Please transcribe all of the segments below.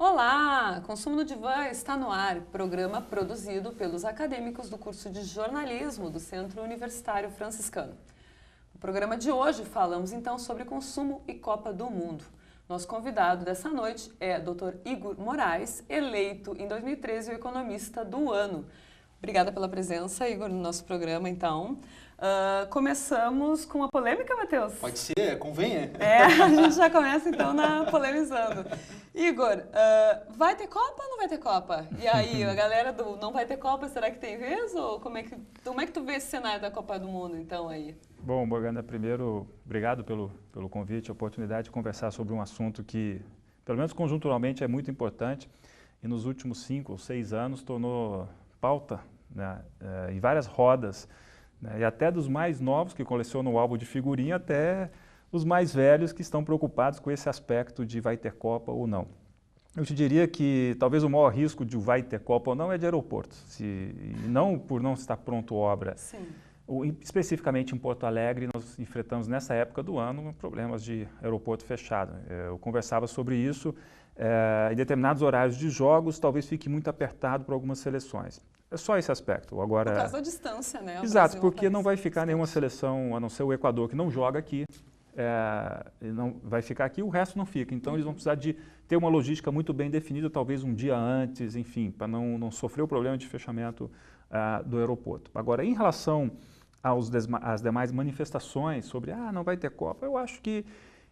Olá! Consumo no Divã está no ar, programa produzido pelos acadêmicos do curso de jornalismo do Centro Universitário Franciscano. No programa de hoje falamos então sobre consumo e Copa do Mundo. Nosso convidado dessa noite é Dr. Igor Moraes, eleito em 2013 o economista do ano. Obrigada pela presença, Igor, no nosso programa, então. Começamos com uma polêmica, Matheus? Pode ser, convém, é? A gente já começa, então, polemizando. Igor, vai ter Copa ou não vai ter Copa? E aí, a galera do não vai ter Copa, será que tem vez? Ou como é que tu vê esse cenário da Copa do Mundo, então, aí? Bom, Morgana, primeiro, obrigado pelo convite, a oportunidade de conversar sobre um assunto que, pelo menos conjunturalmente, é muito importante e nos últimos 5 ou 6 anos tornou pauta, né, em várias rodas, né, e até dos mais novos que colecionam o álbum de figurinha até os mais velhos que estão preocupados com esse aspecto de vai ter Copa ou não. Eu te diria que talvez o maior risco de vai ter Copa ou não é de aeroportos, e não por não estar pronto obra. Sim. Especificamente em Porto Alegre, nós enfrentamos nessa época do ano problemas de aeroporto fechado. Eu conversava sobre isso, em determinados horários de jogos talvez fique muito apertado para algumas seleções. É só esse aspecto. Agora, por causa da distância, né? Exato, porque não vai ficar nenhuma seleção, a não ser o Equador, que não joga aqui, não vai ficar aqui, o resto não fica. Então eles vão precisar de ter uma logística muito bem definida, talvez um dia antes, enfim, para não sofrer o problema de fechamento do aeroporto. Agora, em relação às demais manifestações sobre, não vai ter Copa, eu acho que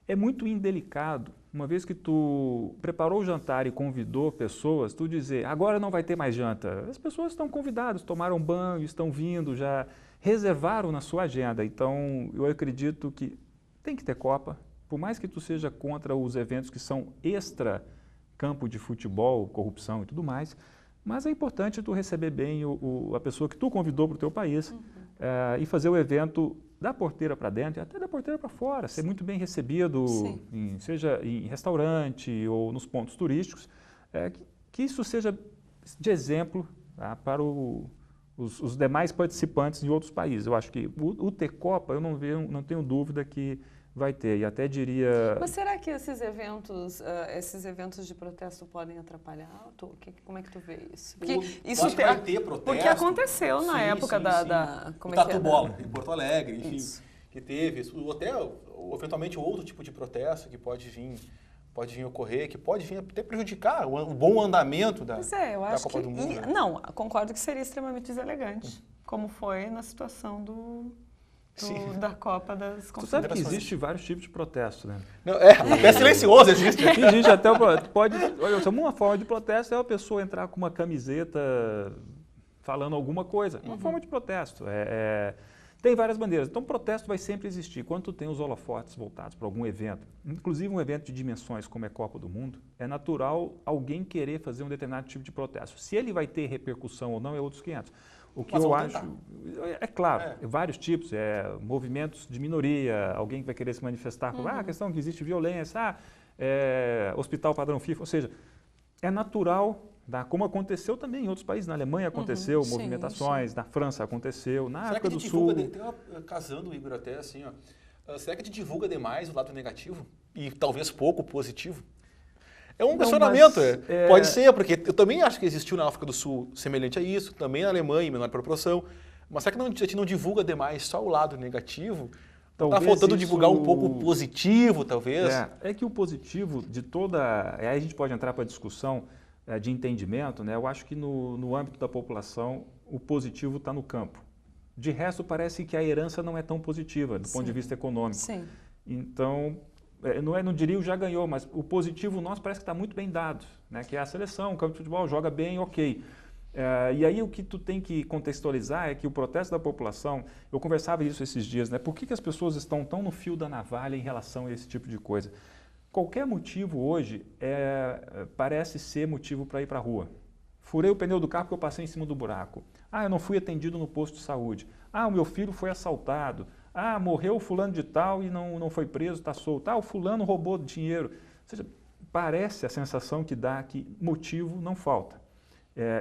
é muito indelicado, uma vez que tu preparou o jantar e convidou pessoas, tu dizer, agora não vai ter mais janta. As pessoas estão convidadas, tomaram banho, estão vindo, já reservaram na sua agenda. Então, eu acredito que tem que ter Copa, por mais que tu seja contra os eventos que são extra campo de futebol, corrupção e tudo mais, mas é importante tu receber bem a pessoa que tu convidou para o teu país e fazer o evento da porteira para dentro e até da porteira para fora, ser muito bem recebido, seja em restaurante ou nos pontos turísticos, que isso seja de exemplo para os demais participantes de outros países. Eu acho que o ter Copa, eu não tenho dúvida que vai ter, e até diria... Mas será que esses eventos de protesto podem atrapalhar? Como é que tu vê isso? Porque isso acho que vai ter protesto. Porque aconteceu na época da o Tatu Bola, em Porto Alegre, enfim, que teve isso. Até, eventualmente, outro tipo de protesto que pode vir ocorrer, que pode vir até prejudicar o bom andamento da Copa do Mundo. Não, concordo que seria extremamente deselegante, como foi na situação da Copa das Confederações. Tu sabe que existe vários tipos de protesto, né? Não, até silencioso existe. Existe até uma forma de protesto é a pessoa entrar com uma camiseta falando alguma coisa. Uma forma de protesto. Tem várias bandeiras. Então, protesto vai sempre existir. Quando tu tem os holofotes voltados para algum evento, inclusive um evento de dimensões como é Copa do Mundo, é natural alguém querer fazer um determinado tipo de protesto. Se ele vai ter repercussão ou não, é outros 500. O que eu acho, claro, vários tipos, movimentos de minoria, alguém que vai querer se manifestar por a questão que existe violência, hospital padrão FIFA, ou seja, é natural, como aconteceu também em outros países, na Alemanha aconteceu movimentações, na França aconteceu, na África do Sul. Casando, Igor, até assim, será que a gente divulga demais o lado negativo e talvez pouco o positivo? É um questionamento, pode ser, porque eu também acho que existiu na África do Sul semelhante a isso, também na Alemanha em menor proporção, mas será que a gente não divulga demais só o lado negativo? Está faltando divulgar um pouco o positivo, talvez? É que o positivo de toda... Aí a gente pode entrar para a discussão de entendimento, né? Eu acho que no âmbito da população o positivo está no campo. De resto, parece que a herança não é tão positiva do ponto de vista econômico. Sim. Então... não diria o já ganhou, mas o positivo nosso parece que está muito bem dado, né? Que é a seleção, o campo de futebol joga bem, ok. E aí o que tu tem que contextualizar é que o protesto da população, eu conversava isso esses dias, né? Por que as pessoas estão tão no fio da navalha em relação a esse tipo de coisa? Qualquer motivo hoje parece ser motivo para ir para a rua. Furei o pneu do carro porque eu passei em cima do buraco. Eu não fui atendido no posto de saúde. O meu filho foi assaltado. Morreu o fulano de tal e não foi preso, está solto. O fulano roubou dinheiro. Ou seja, parece a sensação que dá que motivo não falta.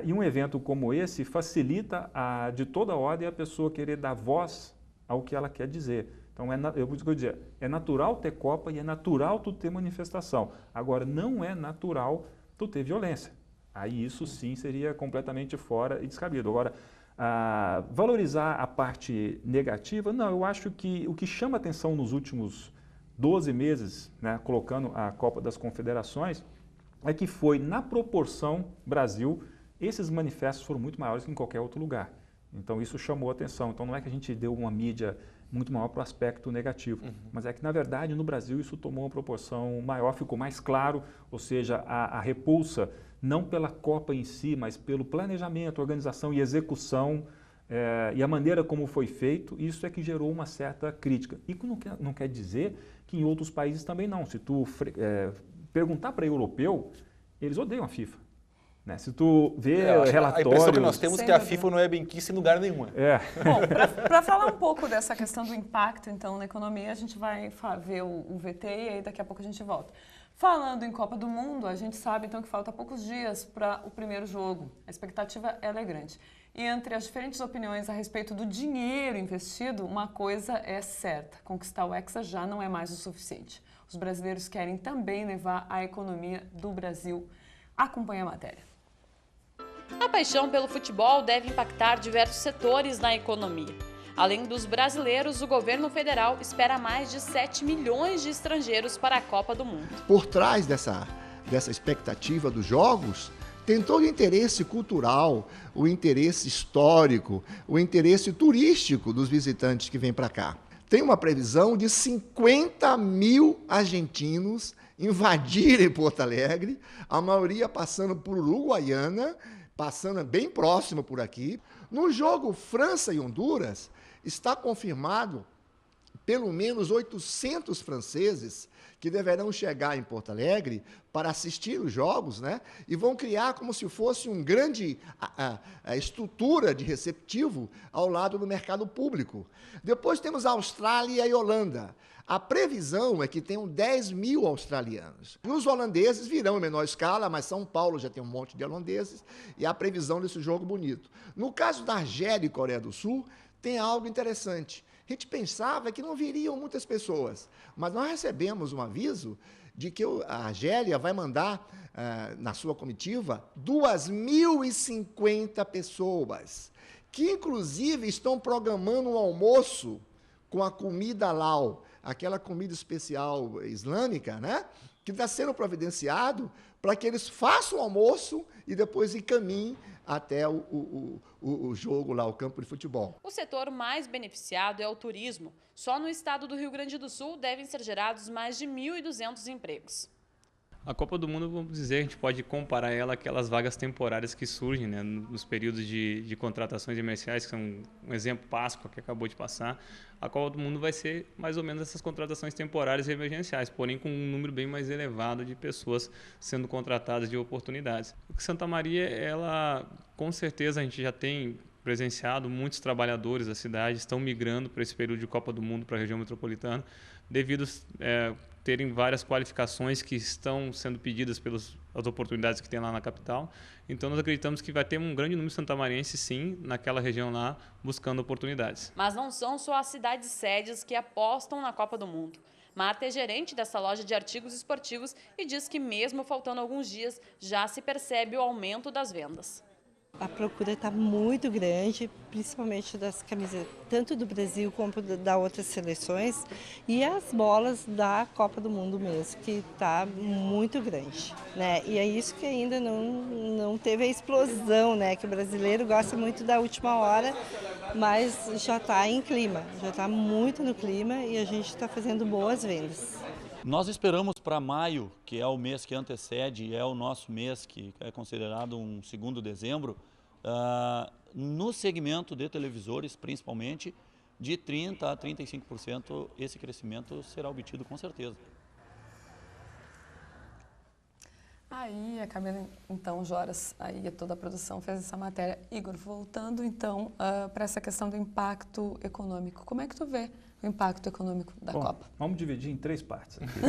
E um evento como esse facilita de toda ordem a pessoa querer dar voz ao que ela quer dizer. Então, eu vou dizer, é natural ter Copa e é natural tu ter manifestação. Agora, não é natural tu ter violência. Aí isso sim seria completamente fora e descabido. Agora, valorizar a parte negativa, não, eu acho que o que chama atenção nos últimos 12 meses, né, colocando a Copa das Confederações, é que foi, na proporção, Brasil, esses manifestos foram muito maiores que em qualquer outro lugar. Então isso chamou atenção. Então não é que a gente deu uma mídia muito maior para o aspecto negativo, mas é que na verdade no Brasil isso tomou uma proporção maior, ficou mais claro, ou seja, a repulsa não pela Copa em si, mas pelo planejamento, organização e execução e a maneira como foi feito, isso é que gerou uma certa crítica. E não quer dizer que em outros países também não. Se tu perguntar para europeu, eles odeiam a FIFA. Né? Se tu vê relatórios... A impressão que nós temos é que a FIFA não é benquista em lugar nenhum. Bom, para falar um pouco dessa questão do impacto, então, na economia, a gente vai ver o VT e aí daqui a pouco a gente volta. Falando em Copa do Mundo, a gente sabe, então, que falta poucos dias para o primeiro jogo. A expectativa é grande. E entre as diferentes opiniões a respeito do dinheiro investido, uma coisa é certa, conquistar o Hexa já não é mais o suficiente. Os brasileiros querem também levar a economia do Brasil. Acompanhe a matéria. A paixão pelo futebol deve impactar diversos setores na economia. Além dos brasileiros, o governo federal espera mais de 7 milhões de estrangeiros para a Copa do Mundo. Por trás dessa expectativa dos jogos, tem todo o interesse cultural, o interesse histórico, o interesse turístico dos visitantes que vêm para cá. Tem uma previsão de 50 mil argentinos invadirem Porto Alegre, a maioria passando por Uruguaiana, passando bem próximo por aqui. No jogo França e Honduras, está confirmado pelo menos 800 franceses que deverão chegar em Porto Alegre para assistir os jogos, né? E vão criar como se fosse um grande estrutura de receptivo ao lado do mercado público. Depois temos a Austrália e a Holanda. A previsão é que tenham 10 mil australianos. E os holandeses virão em menor escala, mas São Paulo já tem um monte de holandeses, e há previsão desse jogo bonito. No caso da Argélia e Coreia do Sul, tem algo interessante. A gente pensava que não viriam muitas pessoas, mas nós recebemos um aviso de que a Argélia vai mandar, na sua comitiva, 2.050 pessoas, que inclusive estão programando um almoço com a comida halal, aquela comida especial islâmica, né? Que está sendo providenciado para que eles façam o almoço e depois encaminhem até o jogo lá, o campo de futebol. O setor mais beneficiado é o turismo. Só no estado do Rio Grande do Sul devem ser gerados mais de 1.200 empregos. A Copa do Mundo, vamos dizer, a gente pode comparar ela àquelas vagas temporárias que surgem, né, nos períodos de contratações emergenciais, que são um exemplo Páscoa que acabou de passar. A Copa do Mundo vai ser mais ou menos essas contratações temporárias e emergenciais, porém com um número bem mais elevado de pessoas sendo contratadas de oportunidades. O Santa Maria, ela, com certeza a gente já tem presenciado, muitos trabalhadores da cidade estão migrando para esse período de Copa do Mundo para a região metropolitana, devido terem várias qualificações que estão sendo pedidas pelas oportunidades que tem lá na capital. Então nós acreditamos que vai ter um grande número de santamarienses, sim, naquela região lá, buscando oportunidades. Mas não são só as cidades sedes que apostam na Copa do Mundo. Marta é gerente dessa loja de artigos esportivos e diz que mesmo faltando alguns dias, já se percebe o aumento das vendas. A procura está muito grande, principalmente das camisas, tanto do Brasil como das outras seleções, e as bolas da Copa do Mundo mesmo, que está muito grande, né? E é isso que ainda não teve a explosão, né? Que o brasileiro gosta muito da última hora, mas já está em clima, já está muito no clima e a gente está fazendo boas vendas. Nós esperamos para maio, que é o mês que antecede, é o nosso mês que é considerado um segundo dezembro, no segmento de televisores, principalmente, de 30% a 35%, esse crescimento será obtido com certeza. Aí a Camila, então, Joras, aí toda a produção fez essa matéria. Igor, voltando então para essa questão do impacto econômico, como é que tu vê o impacto econômico da Copa? Vamos dividir em 3 partes aqui.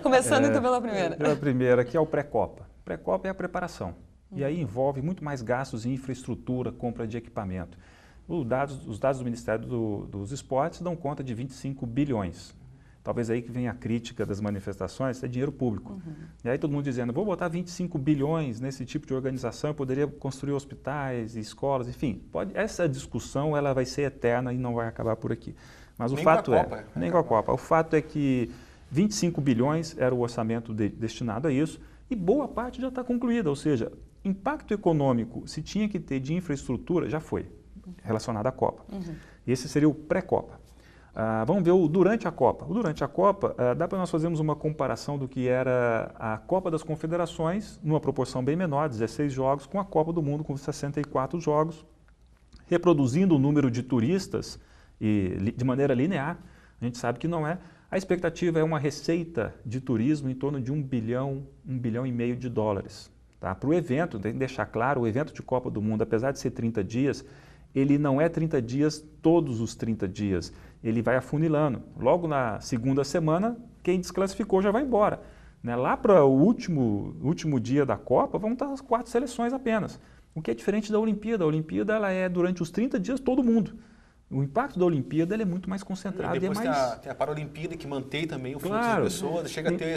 Começando então pela primeira. Pela primeira, que é o pré-Copa. Pré-Copa é a preparação. E aí envolve muito mais gastos em infraestrutura, compra de equipamento. Os dados do Ministério dos Esportes dão conta de 25 bilhões. talvez aí que venha a crítica das manifestações, é dinheiro público. E aí todo mundo dizendo, vou botar 25 bilhões nesse tipo de organização, eu poderia construir hospitais, escolas, enfim. Essa discussão ela vai ser eterna e não vai acabar por aqui. Mas o fato é, nem com a Copa, o fato é que 25 bilhões era o orçamento destinado a isso e boa parte já está concluída, ou seja, impacto econômico, se tinha que ter de infraestrutura, já foi relacionado à Copa. Esse seria o pré-Copa. Vamos ver o durante a Copa. O durante a Copa, dá para nós fazermos uma comparação do que era a Copa das Confederações, numa proporção bem menor, 16 jogos, com a Copa do Mundo, com 64 jogos, reproduzindo o número de turistas de maneira linear. A gente sabe que não é. A expectativa é uma receita de turismo em torno de 1 bilhão e meio de dólares. Tá? Para o evento, tem que deixar claro, o evento de Copa do Mundo, apesar de ser 30 dias, ele não é 30 dias todos os 30 dias. Ele vai afunilando. Logo na segunda semana, quem desclassificou já vai embora. Né? Lá para o último dia da Copa, vão estar as 4 seleções apenas. O que é diferente da Olimpíada. A Olimpíada ela é durante os 30 dias todo mundo. O impacto da Olimpíada ele é muito mais concentrado. E depois é mais... tem a Paralimpíada que mantém também o fluxo de pessoas, chega a ter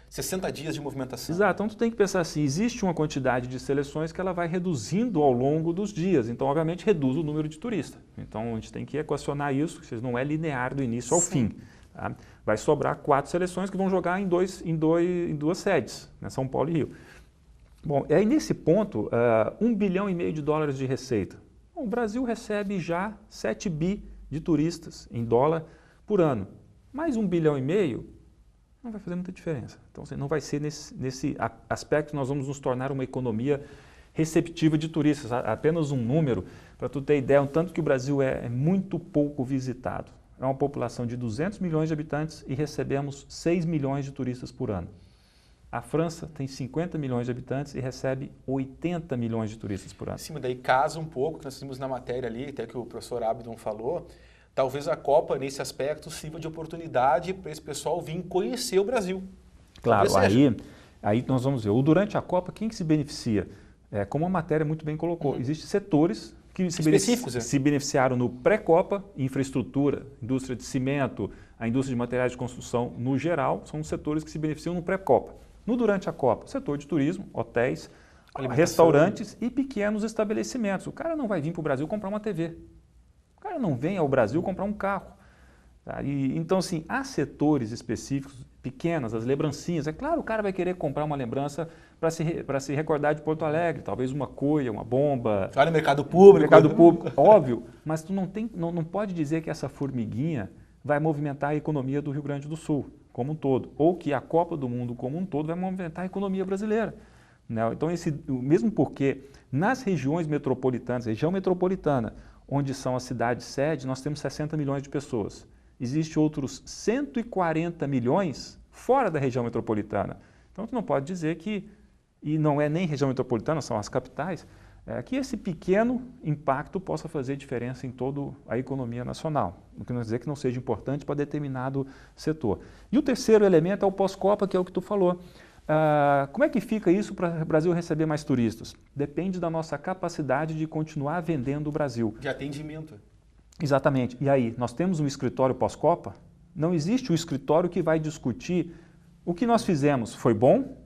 60 dias de movimentação. Exato, então tu tem que pensar assim, existe uma quantidade de seleções que ela vai reduzindo ao longo dos dias, então obviamente reduz o número de turistas. Então a gente tem que equacionar isso, que não é linear do início ao fim. Tá? Vai sobrar 4 seleções que vão jogar em duas sedes, né? São Paulo e Rio. Bom, aí nesse ponto, 1 bilhão e meio de dólares de receita. Bom, o Brasil recebe já 7 bi de turistas em dólar por ano. Mais 1 bilhão e meio não vai fazer muita diferença. Então, não vai ser nesse aspecto que nós vamos nos tornar uma economia receptiva de turistas. Apenas um número, para tu ter ideia, um tanto que o Brasil é muito pouco visitado. É uma população de 200 milhões de habitantes e recebemos 6 milhões de turistas por ano. A França tem 50 milhões de habitantes e recebe 80 milhões de turistas por ano. Sim, mas daí casa um pouco, que nós temos na matéria ali, até que o professor Abdon falou, talvez a Copa, nesse aspecto, sirva de oportunidade para esse pessoal vir conhecer o Brasil. Claro, aí nós vamos ver. O durante a Copa, quem que se beneficia? Como a matéria muito bem colocou, existem setores que se beneficiaram no pré-Copa, infraestrutura, indústria de cimento, a indústria de materiais de construção no geral, são os setores que se beneficiam no pré-Copa. No durante a Copa, setor de turismo, hotéis, restaurantes e pequenos estabelecimentos. O cara não vai vir para o Brasil comprar uma TV. O cara não vem ao Brasil comprar um carro. Tá? Então, assim, há setores específicos, pequenas, as lembrancinhas. É claro, o cara vai querer comprar uma lembrança para se recordar de Porto Alegre, talvez uma coia, uma bomba. Olha o mercado público. Mercado público, óbvio. Mas tu não pode dizer que essa formiguinha vai movimentar a economia do Rio Grande do Sul como um todo, ou que a Copa do Mundo como um todo vai movimentar a economia brasileira. Né? Então, mesmo porque nas regiões metropolitanas, região metropolitana, onde são as cidades sede, nós temos 60 milhões de pessoas. Existem outros 140 milhões fora da região metropolitana. Então, tu não pode dizer que, e não é nem região metropolitana, são as capitais, que esse pequeno impacto possa fazer diferença em toda a economia nacional. O que não quer dizer que não seja importante para determinado setor. E o terceiro elemento é o pós-Copa, que é o que tu falou. Como é que fica isso para o Brasil receber mais turistas? Depende da nossa capacidade de continuar vendendo o Brasil. De atendimento. Exatamente. E aí, nós temos um escritório pós-Copa? Não existe um escritório que vai discutir o que nós fizemos. Foi bom?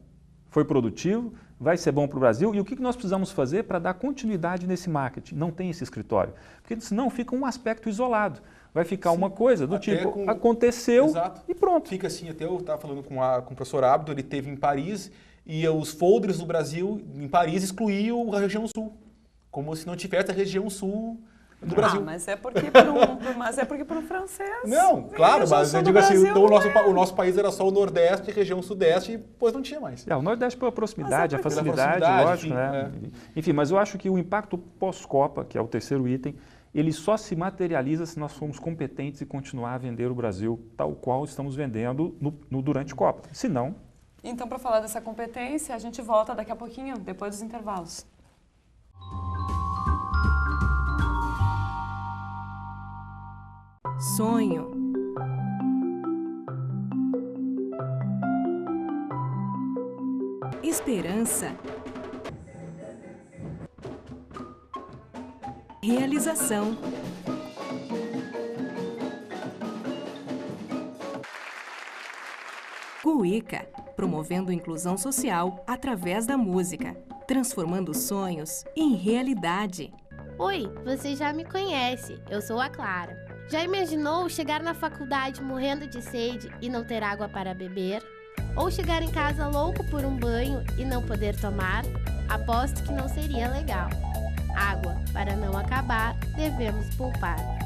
Foi produtivo? Vai ser bom para o Brasil? E o que nós precisamos fazer para dar continuidade nesse marketing? Não tem esse escritório. Porque senão fica um aspecto isolado. Vai ficar uma coisa do tipo, aconteceu e pronto. Fica assim, até eu estava falando com o professor Abdo, ele esteve em Paris e os folders do Brasil em Paris excluíam a região sul. Como se não tivesse a região sul do Brasil. Mas é porque para o francês. Não, claro, mas eu digo assim, então o nosso país era só o Nordeste, região Sudeste, e depois não tinha mais. O Nordeste pela proximidade, a facilidade, lógico. Enfim, né? Enfim, mas eu acho que o impacto pós-Copa, que é o terceiro item, ele só se materializa se nós formos competentes e continuar a vender o Brasil tal qual estamos vendendo no durante Copa. Se não... Então, para falar dessa competência, a gente volta daqui a pouquinho, depois dos intervalos. Sonho. Esperança. Realização. Fuica, promovendo inclusão social através da música, transformando sonhos em realidade. Oi, você já me conhece, eu sou a Clara. Já imaginou chegar na faculdade morrendo de sede e não ter água para beber? Ou chegar em casa louco por um banho e não poder tomar? Aposto que não seria legal. Água, para não acabar, devemos poupar.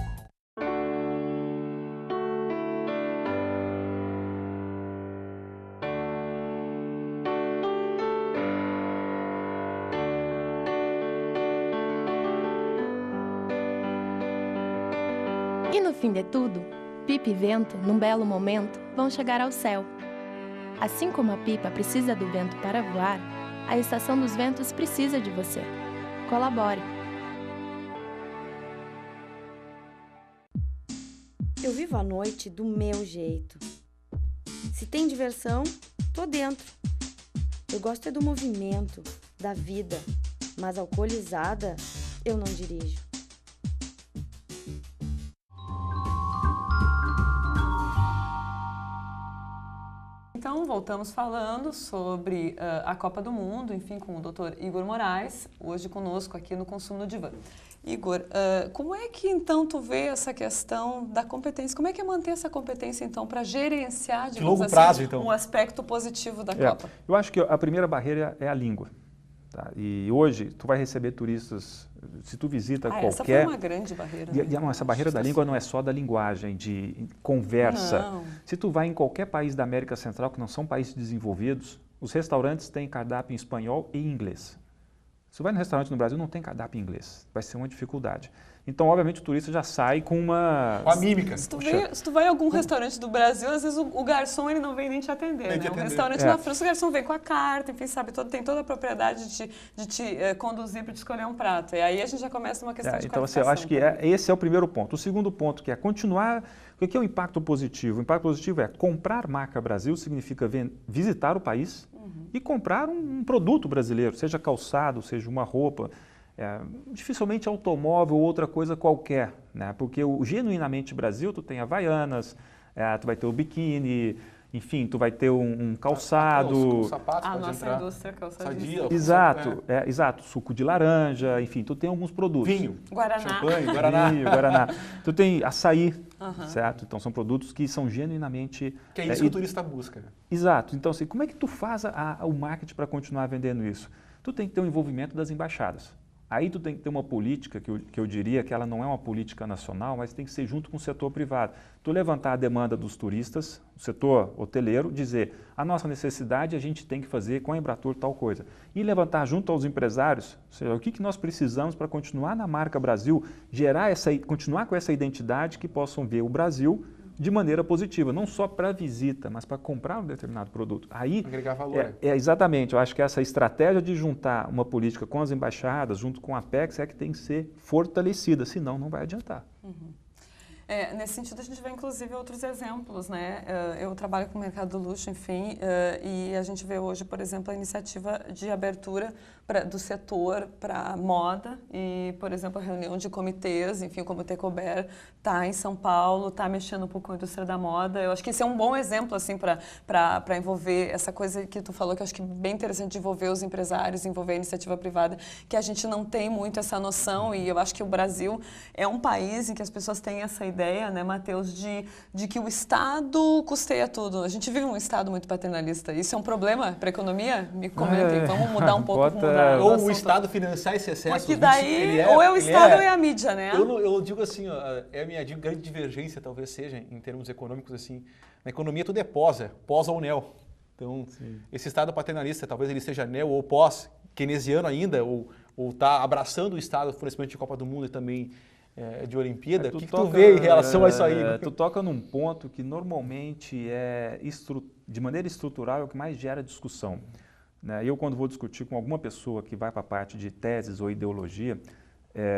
E no fim de tudo, pipa e vento, num belo momento, vão chegar ao céu. Assim como a pipa precisa do vento para voar, a Estação dos Ventos precisa de você. Colabore! Eu vivo a noite do meu jeito. Se tem diversão, tô dentro. Eu gosto é do movimento, da vida, mas alcoolizada, eu não dirijo. Então, voltamos falando sobre a Copa do Mundo, enfim, com o Dr. Igor Moraes, hoje conosco aqui no Consumo no Divã. Igor, como é que então tu vê essa questão da competência? Como é que é manter essa competência então para gerenciar, de longo prazo, então, um aspecto positivo da Copa? Eu acho que a primeira barreira é a língua. Tá? E hoje tu vai receber turistas, se tu visita qualquer... Essa foi uma grande barreira. Não, essa barreira da língua não é só da linguagem, de conversa. Não. Se tu vai em qualquer país da América Central, que não são países desenvolvidos, os restaurantes têm cardápio em espanhol e inglês. Se tu vai no restaurante no Brasil, não tem cardápio em inglês. Vai ser uma dificuldade. Então, obviamente, o turista já sai com uma... Com a mímica. Se tu vai em algum restaurante do Brasil, às vezes o garçom ele não vem nem te atender, né? Um restaurante na França, o garçom vem com a carta, enfim, sabe, tem toda a propriedade de te conduzir para te escolher um prato. E aí a gente já começa uma questão de então, qualificação. Eu acho que esse é o primeiro ponto. O segundo ponto, que é continuar... O que é o impacto positivo? O impacto positivo é comprar marca Brasil, significa visitar o país e comprar um produto brasileiro, seja calçado, seja uma roupa, dificilmente automóvel ou outra coisa qualquer, né? Porque o genuinamente Brasil, tu tem Havaianas, tu vai ter o biquíni, enfim, tu vai ter um calçado. Os sapatos, a nossa indústria calçadista. Exato, suco de laranja, enfim, tu tem alguns produtos. Vinho, Guaraná. champanhe, Guaraná. Vinho, Guaraná. Tu tem açaí, certo? Então são produtos que são genuinamente... Que é isso que o turista busca. Exato. Então, assim, como é que tu faz o marketing para continuar vendendo isso? Tu tem que ter o envolvimento das embaixadas. Aí tu tem que ter uma política, que eu diria que ela não é uma política nacional, mas tem que ser junto com o setor privado. Tu levantar a demanda dos turistas, o setor hoteleiro, dizer a nossa necessidade a gente tem que fazer com a Embratur tal coisa. E levantar junto aos empresários, ou seja, o que nós precisamos para continuar na marca Brasil, continuar com essa identidade que possam ver o Brasil de maneira positiva, não só para visita, mas para comprar um determinado produto. Aí, agregar valor. Exatamente, eu acho que essa estratégia de juntar uma política com as embaixadas, junto com a Apex, é que tem que ser fortalecida, senão não vai adiantar. Nesse sentido, a gente vê, inclusive, outros exemplos, né? Eu trabalho com o mercado do luxo, enfim, e a gente vê hoje, por exemplo, a iniciativa de abertura do setor para moda e, por exemplo, a reunião de comitês, enfim, o Comitê Colbert está em São Paulo, está mexendo um pouco com a indústria da moda. Eu acho que esse é um bom exemplo, assim, para envolver essa coisa que tu falou, que eu acho que é bem interessante de envolver os empresários, envolver a iniciativa privada, que a gente não tem muito essa noção, e eu acho que o Brasil é um país em que as pessoas têm essa ideia, né, Matheus, de que o Estado custeia tudo. A gente vive um Estado muito paternalista. Isso é um problema para a economia? Me comentem. Vamos mudar um pouco. Ou o Estado financiar esse excesso. Porque daí, ou é o Estado ou é a mídia, né? Eu digo assim, é a minha grande divergência, talvez seja, em termos econômicos, assim. Na economia tudo é pós ou neo. Então, esse Estado paternalista, talvez ele seja neo ou pós, keynesiano ainda, ou está abraçando o Estado, fornecimento de Copa do Mundo e também de Olimpíada. O que tu vê em relação a isso aí? Tu toca num ponto que normalmente de maneira estrutural, é o que mais gera discussão. Eu, quando vou discutir com alguma pessoa que vai para a parte de teses ou ideologia,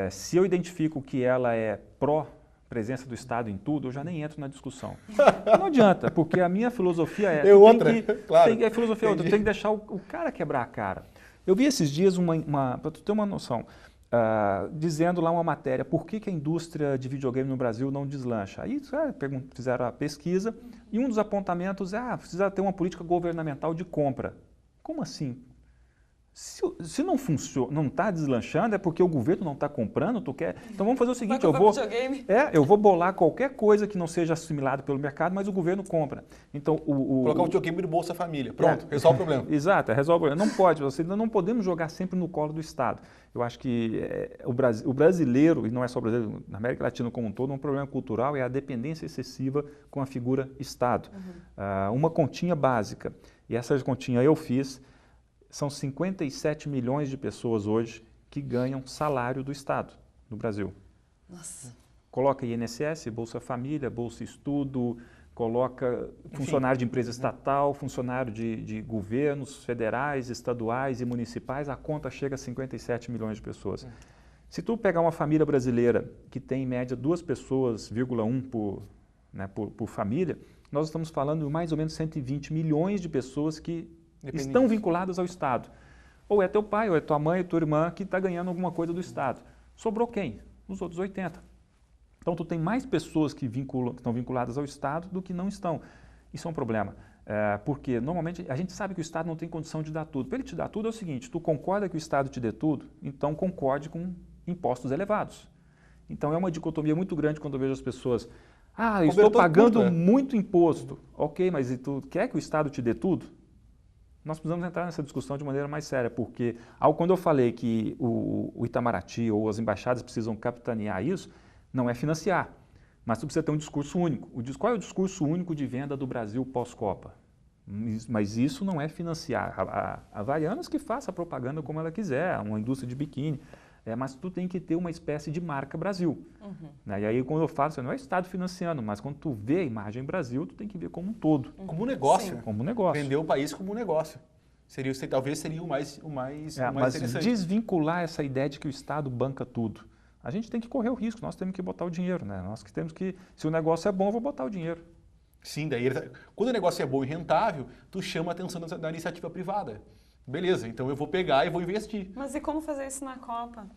se eu identifico que ela é pró-presença do Estado em tudo, eu já nem entro na discussão. Não adianta, porque a minha filosofia é... A filosofia é outra, tu tem que deixar o cara quebrar a cara. Eu vi esses dias, para tu ter uma noção, dizendo lá uma matéria, por que a indústria de videogame no Brasil não deslancha? Aí fizeram a pesquisa e um dos apontamentos é, precisa ter uma política governamental de compra. Como assim? Se não funciona, não está deslanchando, é porque o governo não está comprando, tu quer? Então vamos fazer o seguinte, eu vou bolar qualquer coisa que não seja assimilada pelo mercado, mas o governo compra. Então, colocar o videogame no Bolsa Família, pronto, resolve o problema. Exato, resolve o problema. Não pode, não podemos jogar sempre no colo do Estado. Eu acho que o brasileiro, e não é só o brasileiro, na América Latina como um todo, um problema cultural é a dependência excessiva com a figura Estado. Uma continha básica, e essa continha eu fiz, são 57 milhões de pessoas hoje que ganham salário do Estado no Brasil. Nossa. Coloca INSS, Bolsa Família, Bolsa Estudo, coloca funcionário de empresa estatal, funcionário de governos federais, estaduais e municipais, a conta chega a 57 milhões de pessoas. Se tu pegar uma família brasileira que tem em média 2 pessoas, 1,1 por família, nós estamos falando de mais ou menos 120 milhões de pessoas que estão vinculadas ao Estado. Ou é teu pai, ou é tua mãe, ou tua irmã que está ganhando alguma coisa do Estado. Sobrou quem? Os outros 80. Então, tu tem mais pessoas que estão vinculadas ao Estado do que não estão. Isso é um problema. Porque, normalmente, a gente sabe que o Estado não tem condição de dar tudo. Para ele te dar tudo é o seguinte, tu concorda que o Estado te dê tudo, então concorde com impostos elevados. Então, é uma dicotomia muito grande quando eu vejo as pessoas, eu estou pagando muito imposto. Ok, mas e tu quer que o Estado te dê tudo? Nós precisamos entrar nessa discussão de maneira mais séria, porque quando eu falei que o Itamaraty ou as embaixadas precisam capitanear isso, não é financiar, mas tu precisa ter um discurso único. Qual é o discurso único de venda do Brasil pós-Copa? Mas isso não é financiar. A Havaianas que faça a propaganda como ela quiser, uma indústria de biquíni, mas tu tem que ter uma espécie de marca Brasil. E aí quando eu falo, não é o Estado financiando, mas quando tu vê a imagem Brasil, tu tem que ver como um todo. Como um negócio. Como um negócio. Vender o país como um negócio. Talvez seria o mais mas interessante. Desvincular essa ideia de que o Estado banca tudo. A gente tem que correr o risco, nós temos que botar o dinheiro, né? Nós que temos que, se o negócio é bom, eu vou botar o dinheiro. Sim, daí quando o negócio é bom e rentável, tu chama a atenção da iniciativa privada. Beleza, então eu vou pegar e vou investir. Mas e como fazer isso na Copa?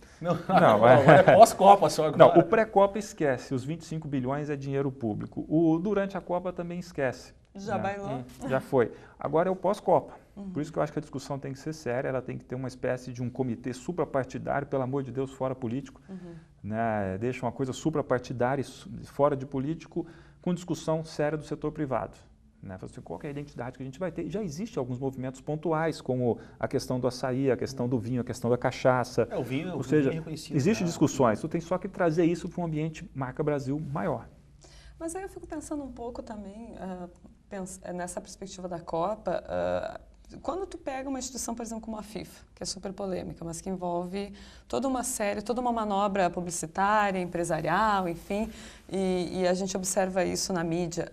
Agora é pós-Copa só. Agora. Não, o pré-Copa esquece, os 25 bilhões é dinheiro público. Durante a Copa também esquece. Já bailou? Já foi. Agora é o pós-Copa. Por isso que eu acho que a discussão tem que ser séria, ela tem que ter uma espécie de um comitê suprapartidário, pelo amor de Deus, fora político. Deixa uma coisa suprapartidária, fora de político, com discussão séria do setor privado. Qual é a identidade que a gente vai ter? E já existem alguns movimentos pontuais, como a questão do açaí, a questão do vinho, a questão da cachaça. O vinho, ou seja, é reconhecido. Existem discussões, tu tem só que trazer isso para um ambiente marca Brasil maior. Mas aí eu fico pensando um pouco também, nessa perspectiva da Copa, quando tu pega uma instituição, por exemplo, como a FIFA, que é super polêmica, mas que envolve toda uma manobra publicitária, empresarial, enfim, e a gente observa isso na mídia.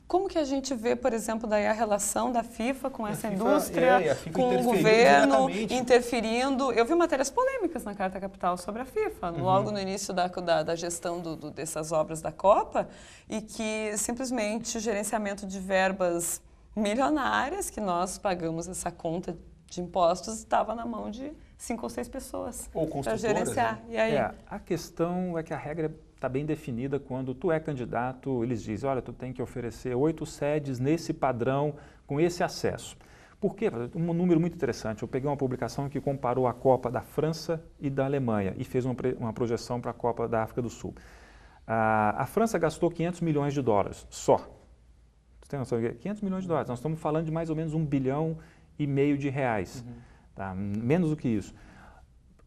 Como que a gente vê, por exemplo, daí a relação da FIFA com essa indústria, com o governo interferindo? Eu vi matérias polêmicas na Carta Capital sobre a FIFA, logo no início da gestão dessas obras da Copa, e que simplesmente o gerenciamento de verbas milionárias, que nós pagamos essa conta de impostos, estava na mão de 5 ou 6 pessoas para gerenciar. E aí? A questão é que a regra está bem definida quando tu é candidato, eles dizem, olha, tu tem que oferecer 8 sedes nesse padrão, com esse acesso. Por quê? Um número muito interessante, eu peguei uma publicação que comparou a Copa da França e da Alemanha e fez uma projeção para a Copa da África do Sul. A França gastou 500 milhões de dólares só. Tu tem noção? 500 milhões de dólares, nós estamos falando de mais ou menos 1,5 bilhão de reais, tá? Menos do que isso.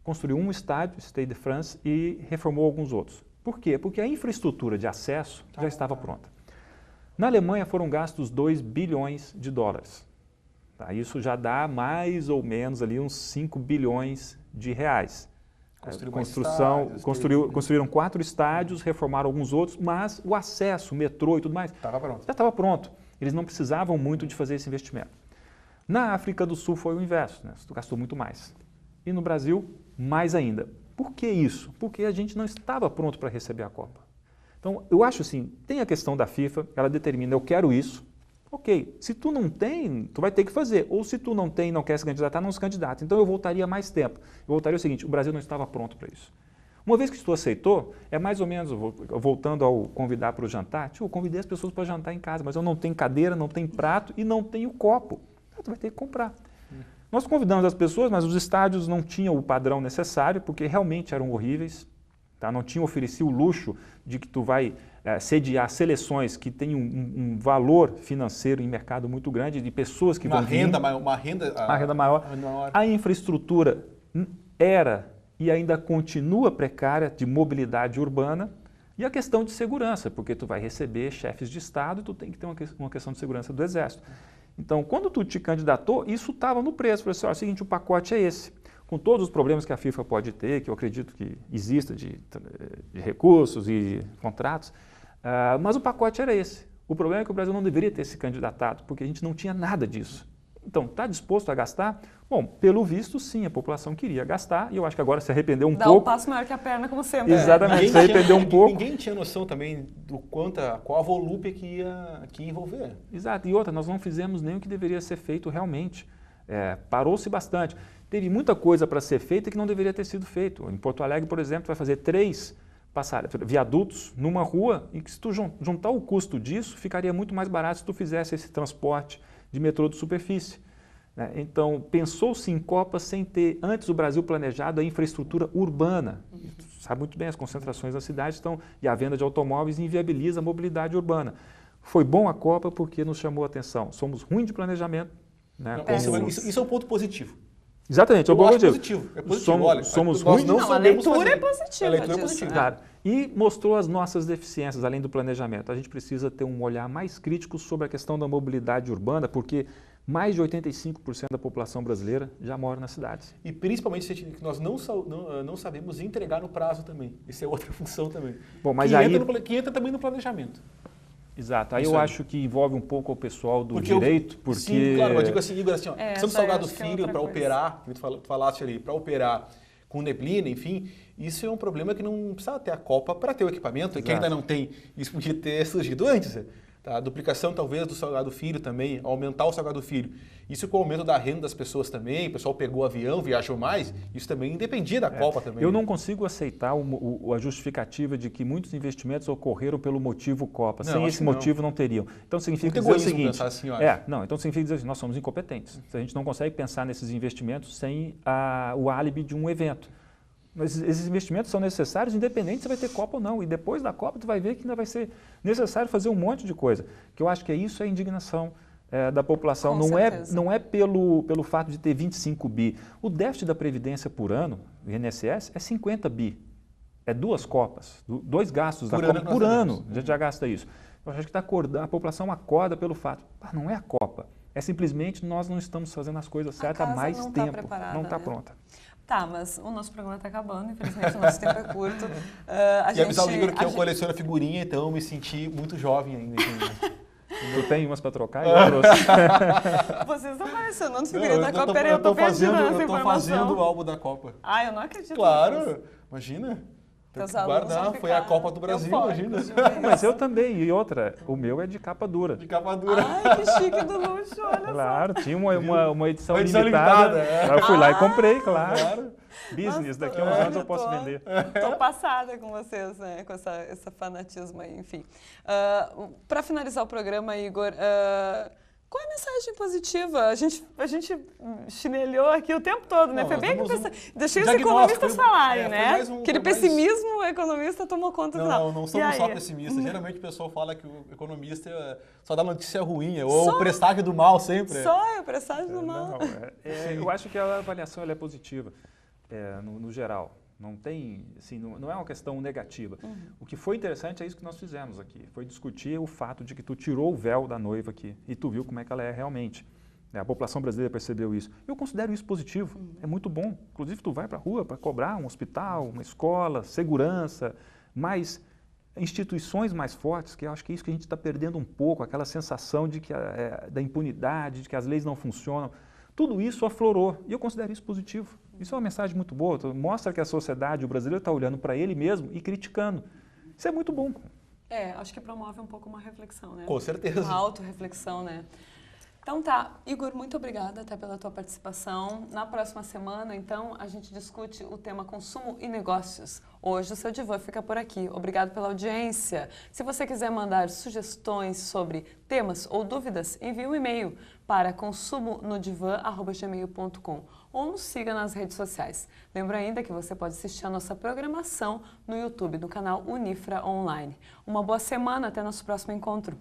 Construiu um estádio, Stade de France, e reformou alguns outros. Por quê? Porque a infraestrutura de acesso já estava pronta. Na Alemanha foram gastos 2 bilhões de dólares. Tá? Isso já dá mais ou menos ali uns 5 bilhões de reais. Construíram 4 estádios, reformaram alguns outros, mas o acesso, o metrô e tudo mais, já estava pronto. Eles não precisavam muito de fazer esse investimento. Na África do Sul foi o inverso, né? Tu gastou muito mais. E no Brasil, mais ainda. Por que isso? Porque a gente não estava pronto para receber a Copa. Então, eu acho assim, tem a questão da FIFA, ela determina, eu quero isso, Ok, se tu não tem, tu vai ter que fazer. Ou se tu não tem e não quer se candidatar, não se candidata. Então eu voltaria mais tempo. Eu voltaria o seguinte, o Brasil não estava pronto para isso. Uma vez que tu aceitou, é mais ou menos, voltando ao convidar para o jantar, eu convidei as pessoas para jantar em casa, mas eu não tenho cadeira, não tenho prato e não tenho copo. Tu vai ter que comprar. Nós convidamos as pessoas, mas os estádios não tinham o padrão necessário, porque realmente eram horríveis. Tá? Não tinham oferecido o luxo de que tu vai sediar seleções que têm um valor financeiro em mercado muito grande, de pessoas que vão vir. Uma renda maior. A infraestrutura era e ainda continua precária de mobilidade urbana e a questão de segurança, porque tu vai receber chefes de Estado e tu tem que ter uma questão de segurança do Exército. Então, quando tu te candidatou, isso estava no preço. Falei assim, ó, o seguinte, o pacote é esse. Com todos os problemas que a FIFA pode ter, que eu acredito que exista de recursos e contratos, mas o pacote era esse. O problema é que o Brasil não deveria ter se candidatado, porque a gente não tinha nada disso. Então, está disposto a gastar? Bom, pelo visto, sim, a população queria gastar e eu acho que agora se arrependeu um pouco. Dá um passo maior que a perna, como sempre. Exatamente, se arrependeu um pouco. Ninguém tinha noção também do qual a volúpia que ia envolver. Exato, e outra, nós não fizemos nem o que deveria ser feito realmente. Parou-se bastante. Teve muita coisa para ser feita que não deveria ter sido feito. Em Porto Alegre, por exemplo, vai fazer 3 viadutos numa rua e que se tu juntar o custo disso, ficaria muito mais barato se tu fizesse esse transporte de metrô de superfície. Né? Então, pensou-se em Copa sem ter, antes o Brasil planejado, a infraestrutura urbana. Tu sabe muito bem, as concentrações das cidades estão, e a venda de automóveis inviabiliza a mobilidade urbana. Foi bom a Copa porque nos chamou a atenção. Somos ruins de planejamento. Né? Isso é um ponto positivo. Exatamente, é um ponto positivo. É positivo. Somos ruins. A leitura é positiva. A leitura é positiva. Claro. E mostrou as nossas deficiências, além do planejamento. A gente precisa ter um olhar mais crítico sobre a questão da mobilidade urbana, porque mais de 85% da população brasileira já mora nas cidades. E principalmente que nós não sabemos entregar no prazo também. Isso é outra função também. Bom, mas que entra também no planejamento. Exato. Aí eu acho que envolve um pouco o pessoal do direito, porque... Sim, claro, eu digo assim, Igor, assim, ó, questão do Salgado Filho para operar, que tu falaste ali, para operar com neblina, enfim, isso é um problema que não precisa ter a Copa para ter o equipamento, e que ainda não tem. Isso podia ter surgido antes. Tá? A duplicação, talvez, do Salgado Filho também, aumentar o Salgado Filho. Isso com o aumento da renda das pessoas também, o pessoal pegou avião, viajou mais, isso também dependia da Copa também. Eu não consigo aceitar a justificativa de que muitos investimentos ocorreram pelo motivo Copa. Sem esse motivo não teriam. Então significa dizer o seguinte... Assim, então significa dizer assim, nós somos incompetentes. A gente não consegue pensar nesses investimentos sem o álibi de um evento. Mas esses investimentos são necessários, independente se vai ter Copa ou não. E depois da Copa, tu vai ver que ainda vai ser necessário fazer um monte de coisa. Que eu acho que isso é a indignação da população. Não é pelo fato de ter 25 bi. O déficit da Previdência por ano, do INSS, é 50 bi. É 2 Copas, 2 gastos da Copa por ano. A gente já gasta isso. Eu acho que a população acorda pelo fato, não é a Copa. É simplesmente nós não estamos fazendo as coisas certas há mais tempo. Não está pronta. Tá, mas o nosso programa está acabando, infelizmente o nosso tempo é curto. Avisar o Igor que eu coleciono figurinha, então eu me senti muito jovem ainda. Eu tenho umas para trocar e eu trouxe. Vocês estão colecionando figurinha da Copa, eu estou perdendo essa informação. Eu estou fazendo o álbum da Copa. Eu não acredito. Claro, imagina. Guardar, foi a Copa do Brasil, imagina. Mas eu também, e outra, o meu é de capa dura. De capa dura. Ai, que chique do luxo, olha Claro, tinha uma edição limitada. Eu fui lá e comprei, claro. Business, daqui a uns anos eu posso vender. Estou passada com vocês, né, com esse fanatismo aí, enfim. Para finalizar o programa, Igor, qual é a mensagem positiva? A gente chinelhou aqui o tempo todo, né? Foi bem que deixei os economistas falarem, né? Aquele pessimismo, o economista tomou conta do final. Não somos só pessimistas. Geralmente o pessoal fala que o economista só dá notícia ruim, ou o presságio do mal sempre. Só é o presságio do mal. Eu acho que a avaliação é positiva, no geral. Não tem, assim, não é uma questão negativa. O que foi interessante é isso que nós fizemos aqui. Foi discutir o fato de que tu tirou o véu da noiva aqui e tu viu como é que ela é realmente. A população brasileira percebeu isso. Eu considero isso positivo. É muito bom. Inclusive, tu vai para a rua para cobrar um hospital, uma escola, segurança, mais instituições mais fortes, que eu acho que é isso que a gente está perdendo um pouco, aquela sensação de que da impunidade, de que as leis não funcionam. Tudo isso aflorou e eu considero isso positivo. Isso é uma mensagem muito boa, mostra que a sociedade, o brasileiro está olhando para ele mesmo e criticando. Isso é muito bom. Acho que promove um pouco uma reflexão, né? Com certeza. Uma autorreflexão, né? Então tá, Igor, muito obrigada até pela tua participação. Na próxima semana, então, a gente discute o tema consumo e negócios. Hoje o seu Divã fica por aqui. Obrigado pela audiência. Se você quiser mandar sugestões sobre temas ou dúvidas, envie um e-mail para consumonodivan@gmail.com ou nos siga nas redes sociais. Lembro ainda que você pode assistir a nossa programação no YouTube, no canal Unifra Online. Uma boa semana, até nosso próximo encontro.